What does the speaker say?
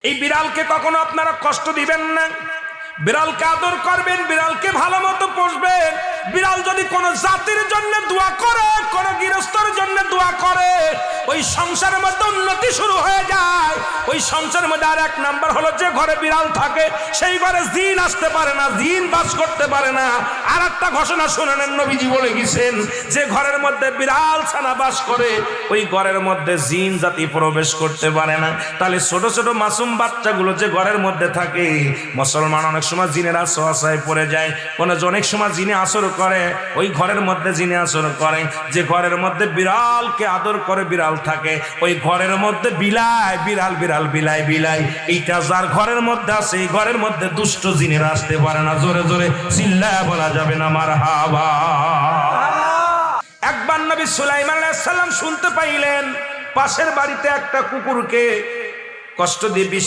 এই বিড়ালকে কখনো আপনারা কষ্ট দিবেন না, বিড়ালকে আদর করবেন, বিড়ালকে ভালো মতো পুষবেন। বিড়াল যদি কোনো জাতির জন্য দোয়া করে, কোনো গৃহস্থর জন্য দোয়া করে, ওই সংসারের মধ্যে উন্নতি শুরু হয়ে যায়। ওই সংসারের মধ্যে আর এক নাম্বার হলো, যে ঘরে বিড়াল থাকে সেই ঘরে জিন আসতে পারে না, জিন বাস করতে পারে না। আর একটা ঘোষণা শুনেন, নবীজি বলে গেছেন, যে ঘরের মধ্যে বিড়াল ছানা বাস করে ওই ঘরের মধ্যে জিন জাতি প্রবেশ করতে পারে না। তাহলে ছোট ছোট মাসুম বাচ্চাগুলো যে ঘরের মধ্যে থাকে, মুসলমান অনেক সময় জিনের আশ্রয় পড়ে যায়, অনেক সময় জিনে আসর করে, ওই ঘরের মধ্যে জিনে আসর করে। যে ঘরের মধ্যে বিড়ালকে আদর করে বিড়াল থাকে, ওই ঘরের মধ্যে বিলাই বিড়াল বিড়াল বিলাই বিলাই, এইটা যার ঘরের মধ্যে আছে এই ঘরের মধ্যে দুষ্ট জিনেরা আসতে পারে না। জোরে জোরে চিল্লায়া বলা যাবে না মারহাবা। একবার নবী সুলাইমান আলাইহিস সালাম শুনতে পাইলেন পাশের বাড়িতে একটা কুকুরকে কষ্ট দিয়ে বিষ